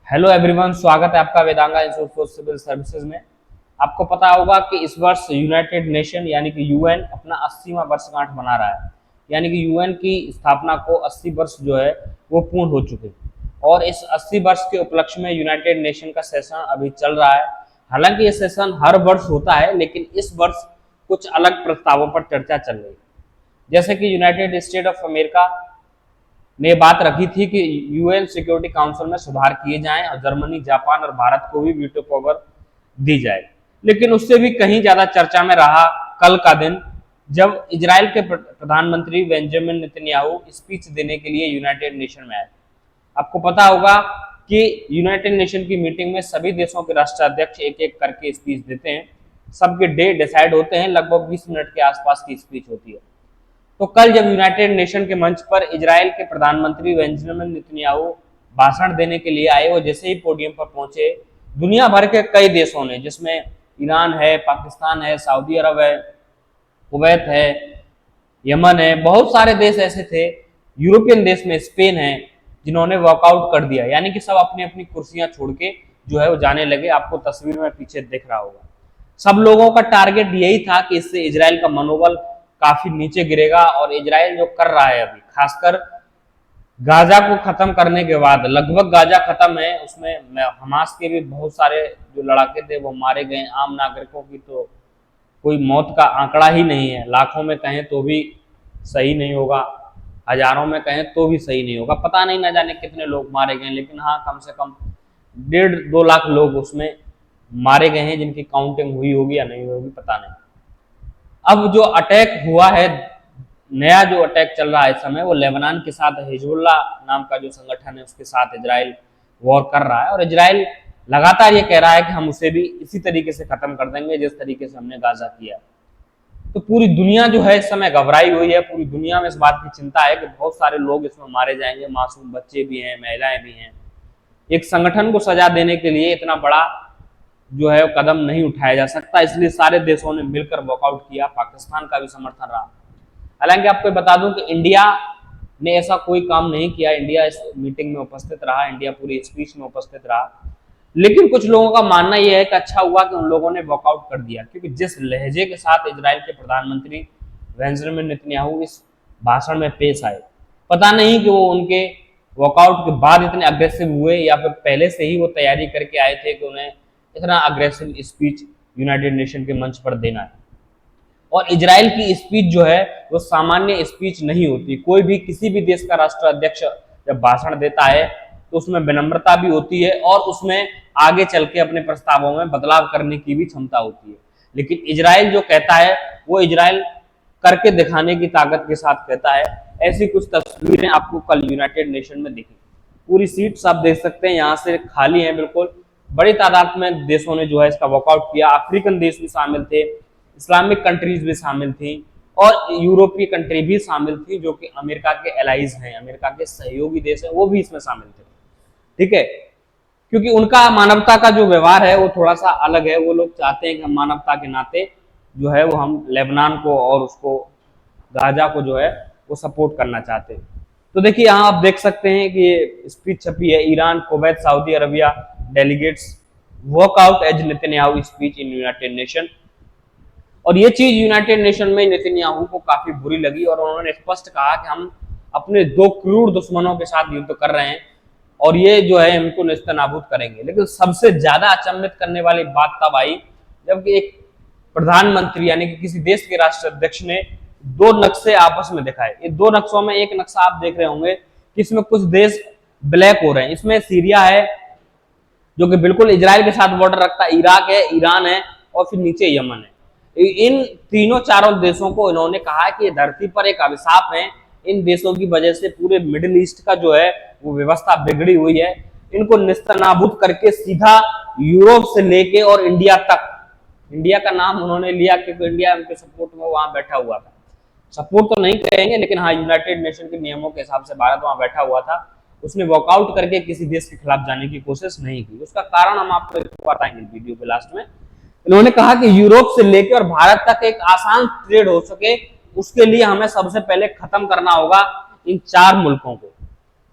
Hello everyone, स्वागत है आपका वेदांगा इंस्टीट्यूट फॉर सिविल सर्विसेज में। आपको पता होगा कि इस वर्ष यूनाइटेड नेशन यानी कि यूएन अपना 80वां वर्षगांठ मना रहा है। यानी कि यूएन की स्थापना को 80 वर्ष जो है वो पूर्ण हो चुके और इस 80 वर्ष के उपलक्ष्य में यूनाइटेड नेशन का सेशन अभी चल रहा है। हालांकि ये सेशन हर वर्ष होता है, लेकिन इस वर्ष कुछ अलग प्रस्तावों पर चर्चा चल रही है। जैसे कि यूनाइटेड स्टेट ऑफ अमेरिका ने बात रखी थी कि यूएन सिक्योरिटी काउंसिल में सुधार किए जाएं और जर्मनी, जापान और भारत को भी वीटो पावर दी जाए। लेकिन उससे भी कहीं ज्यादा चर्चा में रहा कल का दिन, जब इजराइल के प्रधानमंत्री बेंजामिन नेतन्याहू स्पीच देने के लिए यूनाइटेड नेशन में आए। आपको पता होगा कि यूनाइटेड नेशन की मीटिंग में सभी देशों के राष्ट्राध्यक्ष एक एक करके स्पीच देते हैं। सबके डे डिसाइड होते हैं, लगभग 20 मिनट के आसपास की स्पीच होती है। तो कल जब यूनाइटेड नेशन के मंच पर इजराइल के प्रधानमंत्री बेंजामिन नेतन्याहू भाषण देने के लिए आए, वो जैसे ही पोडियम पर पहुंचे, दुनिया भर के कई देशों ने, जिसमें ईरान है, पाकिस्तान है, सऊदी अरब है, कुवैत है, यमन है, बहुत सारे देश ऐसे थे, यूरोपियन देश में स्पेन है, जिन्होंने वॉकआउट कर दिया। यानी कि सब अपनी अपनी कुर्सियां छोड़ के जो है वो जाने लगे। आपको तस्वीर में पीछे दिख रहा होगा। सब लोगों का टारगेट यही था कि इससे इजराइल का मनोबल काफी नीचे गिरेगा और इजराइल जो कर रहा है अभी, खासकर गाजा को खत्म करने के बाद, लगभग गाजा खत्म है, उसमें हमास के भी बहुत सारे जो लड़ाके थे वो मारे गए। आम नागरिकों की तो कोई मौत का आंकड़ा ही नहीं है, लाखों में कहें तो भी सही नहीं होगा, हजारों में कहें तो भी सही नहीं होगा। पता नहीं, ना जाने कितने लोग मारे गए, लेकिन हाँ, कम से कम 1.5-2 लाख लोग उसमें मारे गए हैं, जिनकी काउंटिंग हुई होगी या नहीं होगी पता नहीं। अब जो अटैक हुआ है, नया जो अटैक चल रहा है इस समय, वो लेबनान के साथ हिजबुल्ला नाम का जो संगठन है उसके साथ इजराइल वॉर कर रहा है। और इजराइल लगातार ये कह रहा है कि हम उसे भी इसी तरीके से खत्म कर देंगे जिस तरीके से हमने गाजा किया। तो पूरी दुनिया जो है इस समय घबराई हुई है। पूरी दुनिया में इस बात की चिंता है कि बहुत सारे लोग इसमें मारे जाएंगे, मासूम बच्चे भी हैं, महिलाएं भी हैं। एक संगठन को सजा देने के लिए इतना बड़ा जो है कदम नहीं उठाया जा सकता, इसलिए सारे देशों ने मिलकर वॉकआउट किया। पाकिस्तान का भी समर्थन रहा। हालांकि आपको बता दूं कि इंडिया ने ऐसा कोई काम नहीं किया। इंडिया इस मीटिंग में उपस्थित रहा, इंडिया पूरी स्पीच में उपस्थित रहा। लेकिन कुछ लोगों का मानना यह है कि अच्छा हुआ कि उन लोगों ने वॉकआउट कर दिया, क्योंकि जिस लहजे के साथ इजराइल के प्रधानमंत्री बेंजामिन नेतन्याहू इस भाषण में पेश आए, पता नहीं कि वो उनके वॉकआउट के बाद इतने अग्रेसिव हुए या फिर पहले से ही वो तैयारी करके आए थे कि उन्हें इतना अग्रेसिव स्पीच यूनाइटेड नेशन के मंच पर देना है। और इजराइल की स्पीच जो है वो सामान्य स्पीच नहीं होती। कोई भी किसी भी देश का राष्ट्राध्यक्ष जब भाषण देता है तो उसमें विनम्रता भी होती है और उसमें आगे चल के अपने प्रस्तावों में बदलाव करने की भी क्षमता होती है। लेकिन इजराइल जो कहता है वो इजराइल करके दिखाने की ताकत के साथ कहता है। ऐसी कुछ तस्वीरें आपको कल यूनाइटेड नेशन में दिखी। पूरी सीट्स आप देख सकते हैं यहाँ से खाली है, बिल्कुल बड़ी तादाद में देशों ने जो है इसका वॉकआउट किया। अफ्रीकन देश भी शामिल थे, इस्लामिक कंट्रीज भी शामिल थी और यूरोपीय कंट्री भी शामिल थी, जो कि अमेरिका के एलाइज हैं, अमेरिका के सहयोगी देश हैं, वो भी इसमें शामिल थे। ठीक है, क्योंकि उनका मानवता का जो व्यवहार है वो थोड़ा सा अलग है। वो लोग चाहते हैं कि मानवता के नाते जो है वो हम लेबनान को और उसको गाजा को जो है वो सपोर्ट करना चाहते हैं। तो देखिए यहाँ आप देख सकते हैं कि ये स्पीच छपी है, Iran, Kuwait, Saudi Arabia delegates walkout as Netanyahu speech in United Nation. और ये चीज यूनाइटेड नेशन में नेतन्याहू को काफी बुरी लगी और उन्होंने स्पष्ट कहा कि हम अपने 2 क्रूर दुश्मनों के साथ युद्ध कर रहे हैं और ये जो है इनको नेस्तनाबूद करेंगे। लेकिन सबसे ज्यादा अचंभित करने वाली बात तब आई जबकि एक प्रधानमंत्री यानी कि किसी देश के राष्ट्राध्यक्ष ने 2 नक्शे आपस में दिखाए। ये 2 नक्शों में एक नक्शा आप देख रहे होंगे कि इसमें कुछ देश ब्लैक हो रहे हैं। इसमें सीरिया है जो कि बिल्कुल इजराइल के साथ बॉर्डर रखता है, इराक है, ईरान है और फिर नीचे यमन है। इन तीनों चारों देशों को इन्होंने कहा कि ये धरती पर एक अभिशाप है, इन देशों की वजह से पूरे मिडिल ईस्ट का जो है वो व्यवस्था बिगड़ी हुई है। इनको निस्तनाबूद करके सीधा यूरोप से लेके और इंडिया तक, इंडिया का नाम उन्होंने लिया क्योंकि इंडिया उनके सपोर्ट में वहां बैठा हुआ था। सपोर्ट तो नहीं कहेंगे, लेकिन हाँ, यूनाइटेड नेशन के नियमों के हिसाब से भारत वहां बैठा हुआ था। उसने वॉकआउट करके किसी देश के खिलाफ जाने की कोशिश नहीं की। उसका कारण हम आपको बताएंगे वीडियो के लास्ट में। इन्होंने कहा कि यूरोप से लेकर भारत तक एक आसान ट्रेड हो सके, उसके लिए हमें सबसे पहले खत्म करना होगा इन 4 मुल्कों को,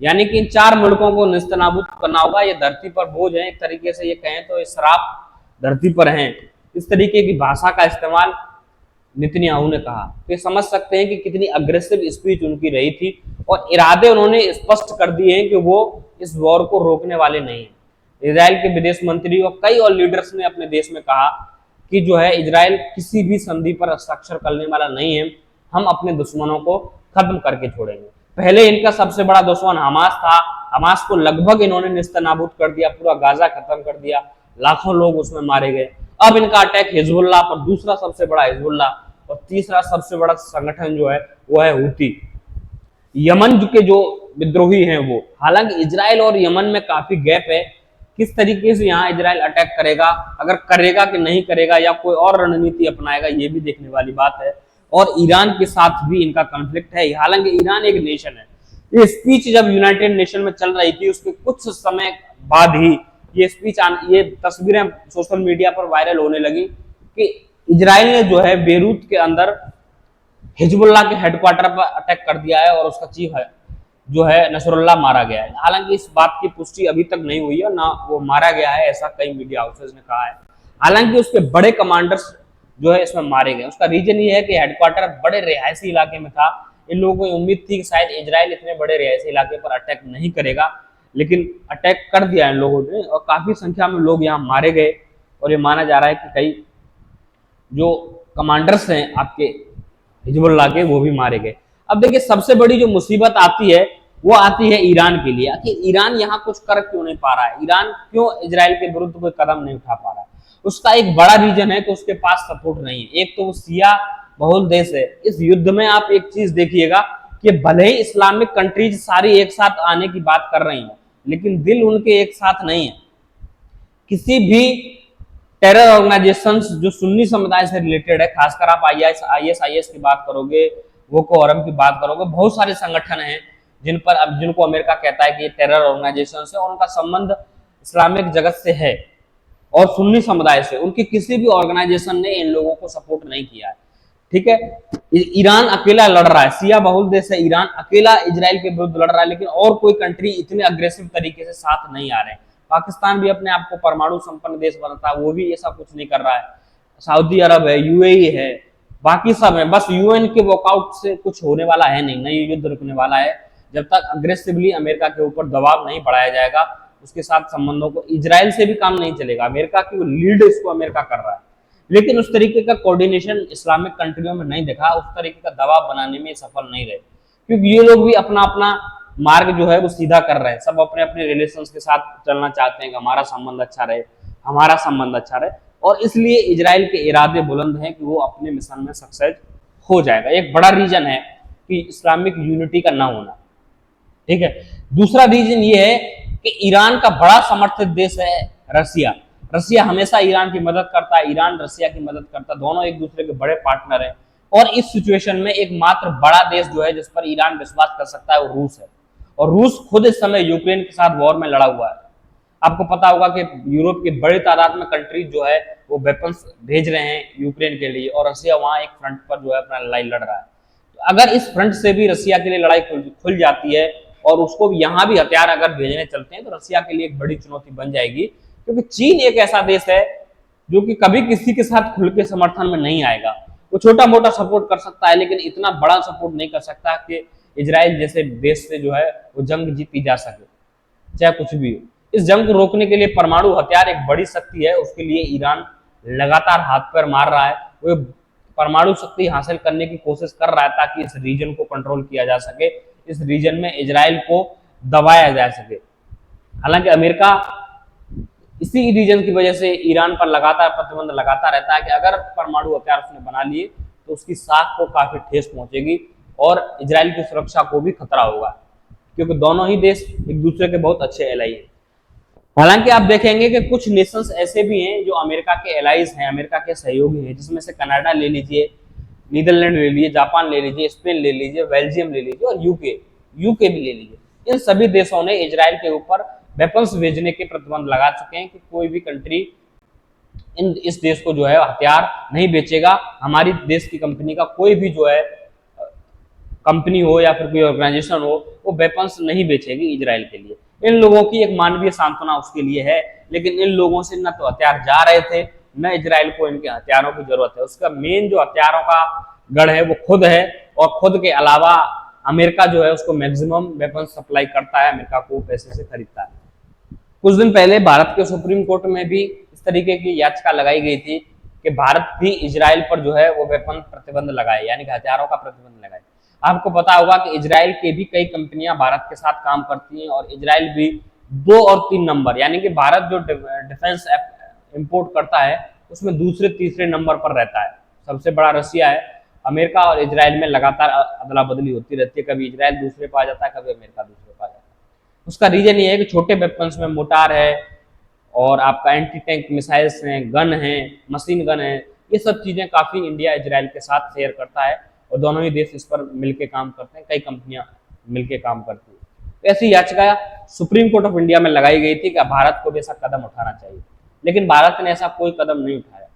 यानी कि इन 4 मुल्कों को नेस्तनाबूद करना होगा। ये धरती पर बोझ है, एक तरीके से ये कहें तो ये श्राप धरती पर हैं। इस तरीके की भाषा का इस्तेमाल नेतन्याहू ने कहा। तो ये समझ सकते हैं कि कितनी अग्रेसिव स्पीच उनकी रही थी और इरादे उन्होंने स्पष्ट कर दिए हैं कि वो इस वॉर को रोकने वाले नहीं हैं। इजराइल के विदेश मंत्री और कई और लीडर्स ने अपने देश में कहा कि जो है इजराइल किसी भी संधि पर हस्ताक्षर करने वाला नहीं है, हम अपने दुश्मनों को खत्म करके छोड़ेंगे। पहले इनका सबसे बड़ा दुश्मन हमास था, हमास को लगभग इन्होंने नेस्तनाबूद कर दिया, पूरा गाजा खत्म कर दिया, लाखों लोग उसमें मारे गए। अब इनका अटैक हिजबुल्लाह पर, दूसरा सबसे बड़ा हिजबुल्लाह, और तीसरा सबसे बड़ा संगठन जो है वो है हूती, यमन के जो विद्रोही हैं वो। हालांकि इजराइल और यमन में काफी गैप है, किस तरीके से यहाँ इजराइल अटैक करेगा, अगर करेगा कि नहीं करेगा या कोई और रणनीति अपनाएगा, ये भी देखने वाली बात है। और ईरान के साथ भी इनका कॉन्फ्लिक्ट है, हालांकि ईरान एक नेशन है। ये स्पीच जब यूनाइटेड नेशन में चल रही थी उसके कुछ समय बाद ही ये स्पीच, ये तस्वीरें सोशल मीडिया पर वायरल होने लगी कि इजराइल ने जो है बेरूत के अंदर हिजबुल्लाह के हेडक्वार्टर पर अटैक कर दिया है और उसका चीफ है जो है नसरुल्लाह मारा गया है। हालांकि इस बात की पुष्टि अभी तक नहीं हुई है, ना वो मारा गया है ऐसा कई मीडिया हाउसेज ने कहा है। हालांकि उसके बड़े कमांडर्स जो है इसमें मारे गए। उसका रीजन ये है कि हेडक्वार्टर बड़े रिहायशी इलाके में था। इन लोगों को उम्मीद थी कि शायद इजराइल इतने बड़े रिहायशी इलाके पर अटैक नहीं करेगा, लेकिन अटैक कर दिया इन लोगों ने और काफी संख्या में लोग यहाँ मारे गए। और ये माना जा रहा है कि कई जो कमांडर्स हैं आपके हिजबुल्लाह के वो भी मारे गए। अब देखिए सबसे बड़ी जो मुसीबत आती है वो आती है ईरान के लिए। आखिर ईरान यहाँ कुछ कर क्यों नहीं पा रहा है, ईरान क्यों इजराइल के विरुद्ध कोई कदम नहीं उठा पा रहा है? उसका एक बड़ा रीजन है कि उसके पास सपोर्ट नहीं है। एक तो वो शिया बहुल देश है। इस युद्ध में आप एक चीज देखिएगा कि भले ही इस्लामिक कंट्रीज सारी एक साथ आने की बात कर रही हैं, लेकिन दिल उनके एक साथ नहीं है। किसी भी टेरर ऑर्गेनाइजेशंस जो सुन्नी समुदाय से रिलेटेड है, खासकर आप आईएस की बात करोगे, बोको हरम की बात करोगे, बहुत सारे संगठन हैं जिनको अमेरिका कहता है कि ये टेरर ऑर्गेनाइजेशन है और उनका संबंध इस्लामिक जगत से है और सुन्नी समुदाय से। उनकी किसी भी ऑर्गेनाइजेशन ने इन लोगों को सपोर्ट नहीं किया है। ठीक है, ईरान अकेला लड़ रहा है, शिया बहुल देश है, ईरान अकेला इजराइल के विरुद्ध लड़ रहा है, लेकिन और कोई कंट्री इतने अग्रेसिव तरीके से साथ नहीं आ रहे हैं। पाकिस्तान भी अपने आप को परमाणु संपन्न देश बनता है, वो भी ऐसा कुछ नहीं कर रहा है। सऊदी अरब है, यूएई है, बाकी सब है। बस यूएन के वॉकआउट से कुछ होने वाला है नहीं, ये युद्ध रुकने वाला है जब तक अग्रेसिवली अमेरिका के ऊपर दबाव नहीं बढ़ाया जाएगा। उसके साथ संबंधों को, इजराइल से भी काम नहीं चलेगा। अमेरिका की वो लीड इसको अमेरिका कर रहा है, लेकिन उस तरीके का कोऑर्डिनेशन इस्लामिक कंट्रियों में नहीं दिखा, उस तरीके का दबाव बनाने में सफल नहीं रहे, क्योंकि ये लोग भी अपना अपना मार्ग जो है वो सीधा कर रहे हैं। सब अपने अपने रिलेशंस के साथ चलना चाहते हैं कि हमारा संबंध अच्छा रहे, हमारा संबंध अच्छा रहे, और इसलिए इजराइल के इरादे बुलंद हैं कि वो अपने मिशन में सक्सेस हो जाएगा। एक बड़ा रीजन है कि इस्लामिक यूनिटी का ना होना। ठीक है, दूसरा रीजन ये है कि ईरान का बड़ा समर्थित देश है रसिया। रसिया हमेशा ईरान की मदद करता है, ईरान रसिया की मदद करता है, दोनों एक दूसरे के बड़े पार्टनर हैं। और इस सिचुएशन में एकमात्र बड़ा देश जो है जिस पर ईरान विश्वास कर सकता है वो रूस है, और रूस खुद इस समय यूक्रेन के साथ वॉर में लड़ा हुआ है। आपको पता होगा कि यूरोप की बड़ी तादाद में कंट्रीज जो है वो वेपन्स भेज रहे हैं यूक्रेन के लिए, और रसिया वहां एक फ्रंट पर जो है अपना लड़ाई लड़ रहा है। तो अगर इस फ्रंट से भी रसिया के लिए लड़ाई खुल जाती है और उसको यहाँ भी हथियार अगर भेजने चलते हैं तो रसिया के लिए एक बड़ी चुनौती बन जाएगी, क्योंकि चीन एक ऐसा देश है जो कि कभी किसी के साथ खुल के समर्थन में नहीं आएगा। वो छोटा मोटा सपोर्ट कर सकता है, लेकिन इतना बड़ा सपोर्ट नहीं कर सकता कि इजराइल जैसे देश से जो है वो जंग जीती जा सके, चाहे कुछ भी हो। इस जंग को रोकने के लिए परमाणु हथियार एक बड़ी शक्ति है, उसके लिए ईरान लगातार हाथ पैर मार रहा है। वो परमाणु शक्ति हासिल करने की कोशिश कर रहा है ताकि इस रीजन को कंट्रोल किया जा सके, इस रीजन में इजराइल को दबाया जा सके। हालांकि अमेरिका इसी रीजन की वजह से ईरान पर लगातार प्रतिबंध लगाता रहता है कि अगर परमाणु हथियार उसने बना लिए तो उसकी साख को काफी ठेस पहुंचेगी और इजराइल की सुरक्षा को भी खतरा होगा, क्योंकि दोनों ही देश एक दूसरे के बहुत अच्छे एलाई हैं। हालांकि आप देखेंगे कि कुछ नेशंस ऐसे भी हैं जो अमेरिका के एलाइज हैं, अमेरिका के सहयोगी हैं, जिसमें से कनाडा ले लीजिए, नीदरलैंड ले लीजिए, जापान ले लीजिए, स्पेन ले लीजिए, बेल्जियम ले लीजिए और यूके भी ले लीजिए। इन सभी देशों ने इजराइल के ऊपर वेपन्स भेजने के प्रतिबंध लगा चुके हैं कि कोई भी कंट्री इस देश को जो है हथियार नहीं बेचेगा, हमारी देश की कंपनी का कोई भी जो है कंपनी हो या फिर कोई ऑर्गेनाइजेशन हो, वो वेपन्स नहीं बेचेगी इजराइल के लिए। इन लोगों की एक मानवीय सांत्वना उसके लिए है, लेकिन इन लोगों से न तो हथियार जा रहे थे, न इजराइल को इनके हथियारों की जरूरत है। उसका मेन जो हथियारों का गढ़ है वो खुद है, और खुद के अलावा अमेरिका जो है उसको मैक्सिमम वेपन सप्लाई करता है, अमेरिका को पैसे से खरीदता है। कुछ दिन पहले भारत के सुप्रीम कोर्ट में भी इस तरीके की याचिका लगाई गई थी कि भारत भी इजराइल पर जो है वो वेपन प्रतिबंध लगाए, यानी कि हथियारों का प्रतिबंध लगाए। आपको पता होगा कि इजराइल के भी कई कंपनियां भारत के साथ काम करती हैं, और इजराइल भी 2 और 3 नंबर, यानी कि भारत जो डिफेंस इंपोर्ट करता है उसमें दूसरे तीसरे नंबर पर रहता है। सबसे बड़ा रसिया है। अमेरिका और इजराइल में लगातार अदला बदली होती रहती है, कभी इजराइल दूसरे पे आ जाता है, कभी अमेरिका दूसरे पे आ जाता है। उसका रीजन ये है कि छोटे वेपन्स में मोटार है, और आपका एंटी टैंक मिसाइल्स हैं, गन है, मशीन गन है, ये सब चीजें काफी इंडिया इजराइल के साथ शेयर करता है, और दोनों ही देश इस पर मिलकर काम करते हैं, कई कंपनियां मिलकर काम करती है। ऐसी याचिका सुप्रीम कोर्ट ऑफ इंडिया में लगाई गई थी कि भारत को भी ऐसा कदम उठाना चाहिए, लेकिन भारत ने ऐसा कोई कदम नहीं उठाया।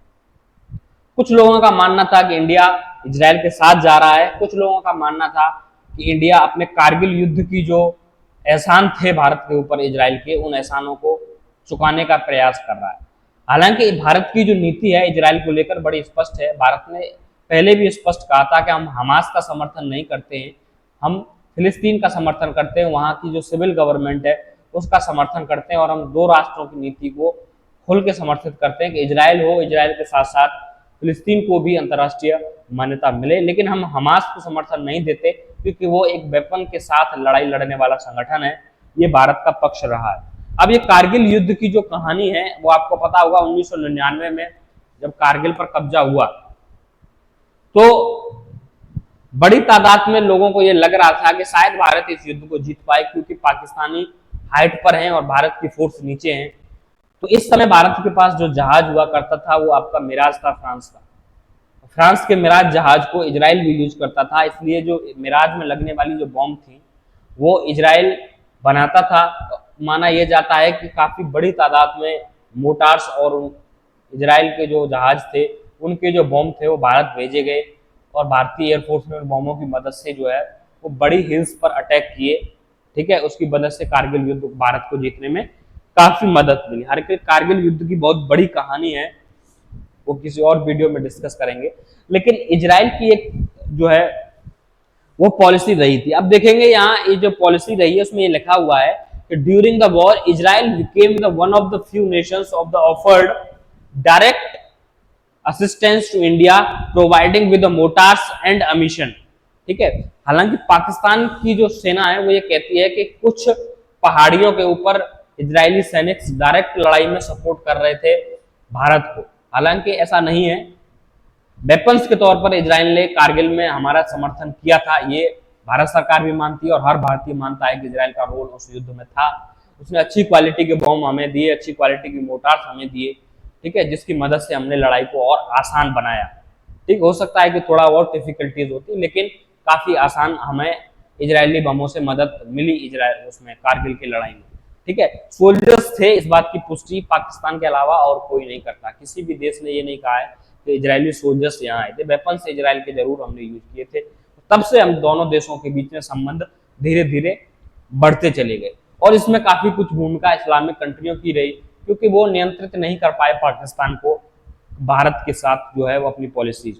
कुछ लोगों का मानना था कि इंडिया इजराइल के साथ जा रहा है, कुछ लोगों का मानना था कि इंडिया अपने कारगिल युद्ध की जो एहसान थे भारत के ऊपर इजराइल के, उन एहसानों को चुकाने का प्रयास कर रहा है। हालांकि भारत की जो नीति है इजराइल को लेकर बड़ी स्पष्ट है। भारत ने पहले भी स्पष्ट कहा था कि हम हमास का समर्थन नहीं करते हैं, हम फिलिस्तीन का समर्थन करते हैं, वहां की जो सिविल गवर्नमेंट है उसका समर्थन करते हैं, और हम 2 राष्ट्रों की नीति को खुल के समर्थित करते हैं कि इजराइल हो, इजराइल के साथ साथ फिलिस्तीन को भी अंतर्राष्ट्रीय मान्यता मिले। लेकिन हम हमास को समर्थन नहीं देते, क्योंकि वो एक वेपन के साथ लड़ाई लड़ने वाला संगठन है। ये भारत का पक्ष रहा है। अब ये कारगिल युद्ध की जो कहानी है वो आपको पता होगा, 1999 में जब कारगिल पर कब्जा हुआ तो बड़ी तादाद में लोगों को ये लग रहा था कि शायद भारत इस युद्ध को जीत पाए, क्योंकि पाकिस्तानी हाइट पर हैं और भारत की फोर्स नीचे हैं। तो इस समय भारत के पास जो जहाज हुआ करता था वो आपका मिराज था, फ्रांस का। फ्रांस के मिराज जहाज को इजराइल भी यूज करता था, इसलिए जो मिराज में लगने वाली जो बॉम्ब थी वो इजराइल बनाता था। माना यह जाता है कि काफी बड़ी तादाद में मोटार्स और इजराइल के जो जहाज थे उनके जो बॉम्ब थे वो भारत भेजे गए, और भारतीय एयरफोर्स ने उन बॉम्बों की मदद से जो है वो बड़ी हिल्स पर अटैक किए। ठीक है, उसकी मदद से कारगिल युद्ध भारत को जीतने में काफी मदद मिली। हर कारगिल युद्ध की बहुत बड़ी कहानी है, वो किसी और वीडियो में डिस्कस करेंगे। लेकिन इजराइल की एक जो है वो पॉलिसी रही थी। अब देखेंगे यहाँ ये जो पॉलिसी रही है उसमें ये लिखा हुआ है कि during the war Israel became the one of the few nations of the offered direct assistance to India providing with the mortars and ammunition. ठीक है, हालांकि पाकिस्तान की जो सेना है वो ये कहती है कि कुछ पहाड़ियों के ऊपर इजरायली सैनिक डायरेक्ट लड़ाई में सपोर्ट कर रहे थे भारत को, हालांकि ऐसा नहीं है। वेपन्स के तौर पर इजराइल ने कारगिल में हमारा समर्थन किया था, ये भारत सरकार भी मानती है और हर भारतीय मानता है कि इजराइल का रोल उस युद्ध में था। उसने अच्छी क्वालिटी के बॉम्ब हमें दिए, अच्छी क्वालिटी की मोटार्स हमें दिए, ठीक है, जिसकी मदद से हमने लड़ाई को और आसान बनाया। ठीक, हो सकता है कि थोड़ा और डिफिकल्टीज होती, लेकिन काफी आसान हमें इजरायली बमों से मदद मिली इजराइल उसमें कारगिल की लड़ाई में। ठीक है, सोल्जर्स थे, इस बात की पुष्टि पाकिस्तान के अलावा और कोई नहीं करता। किसी भी देश ने ये नहीं कहा है कि इजरायली सोल्जर्स यहाँ आए थे। वेपन्स इजराइल के जरूर हमने यूज किए थे। तब से हम दोनों देशों के बीच में संबंध धीरे धीरे बढ़ते चले गए, और इसमें काफी कुछ भूमिका इस्लामिक कंट्रियों की रही, क्योंकि वो नियंत्रित नहीं कर पाए पाकिस्तान को भारत के साथ जो है वो अपनी पॉलिसीज।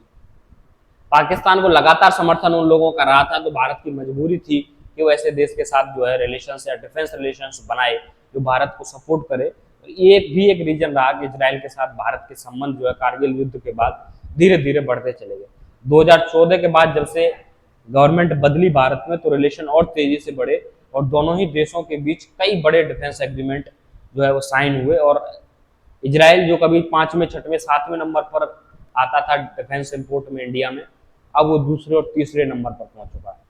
पाकिस्तान को लगातार समर्थन उन लोगों का रहा था, तो भारत की मजबूरी थी कि वो ऐसे देश के साथ जो है रिलेशंस या डिफेंस रिलेशंस बनाए जो भारत को सपोर्ट करे। तो ये भी एक रीजन रहा कि इजराइल के साथ भारत के संबंध जो है कारगिल युद्ध के बाद धीरे धीरे बढ़ते चले गए। 2014 के बाद जब से गवर्नमेंट बदली भारत में, तो रिलेशन और तेजी से बढ़े, और दोनों ही देशों के बीच कई बड़े डिफेंस एग्रीमेंट जो है वो साइन हुए। और इजराइल जो कभी 5वें 6वें 7वें नंबर पर आता था डिफेंस इंपोर्ट में इंडिया में, अब वो दूसरे और तीसरे नंबर पर पहुंच चुका है।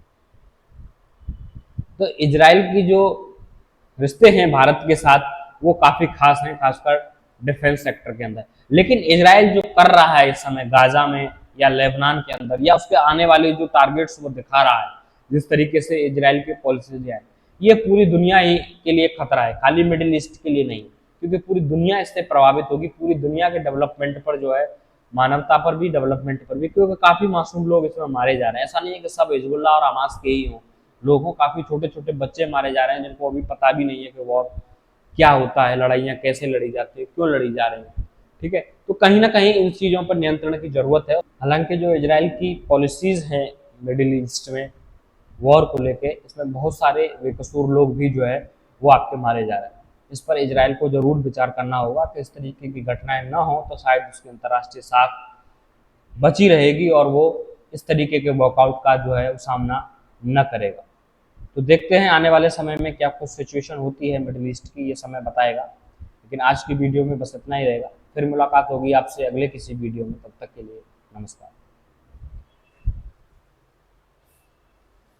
तो इजराइल की जो रिश्ते हैं भारत के साथ वो काफी खास हैं, खासकर डिफेंस सेक्टर के अंदर। लेकिन इजराइल जो कर रहा है इस समय गाजा में या लेबनान के अंदर, या उसके आने वाले जो टारगेट्स वो दिखा रहा है, जिस तरीके से इजराइल की पॉलिसीज है, ये पूरी दुनिया ही के लिए खतरा है, खाली मिडिल ईस्ट के लिए नहीं, क्योंकि पूरी दुनिया इससे प्रभावित होगी। पूरी दुनिया के डेवलपमेंट पर जो है मानवता पर भी, डेवलपमेंट पर भी, क्योंकि काफ़ी मासूम लोग इसमें मारे जा रहे हैं। ऐसा नहीं है कि सब हिजबुल्लाह और हमास के ही हों, लोगों, काफ़ी छोटे छोटे बच्चे मारे जा रहे हैं जिनको अभी पता भी नहीं है कि वॉर क्या होता है, लड़ाइयाँ कैसे लड़ी जाती है, क्यों लड़ी जा रही हैं। ठीक है, तो कहीं ना कहीं इन चीज़ों पर नियंत्रण की ज़रूरत है। हालांकि जो इजराइल की पॉलिसीज़ हैं मिडिल ईस्ट में वॉर को लेके, इसमें बहुत सारे बेकसूर लोग भी जो है वो आपके मारे जा रहे हैं। इस पर इजराइल को ज़रूर विचार करना होगा कि इस तरीके की घटनाएं ना हो तो शायद उसकी अंतर्राष्ट्रीय साख बची रहेगी और वो इस तरीके के वॉकआउट का जो है वो सामना न करेगा। तो देखते हैं आने वाले समय में क्या कुछ सिचुएशन होती है मिडिल ईस्ट की, ये समय बताएगा। लेकिन आज की वीडियो में बस इतना ही रहेगा, फिर मुलाकात होगी आपसे अगले किसी वीडियो में, तब तक के लिए नमस्कार।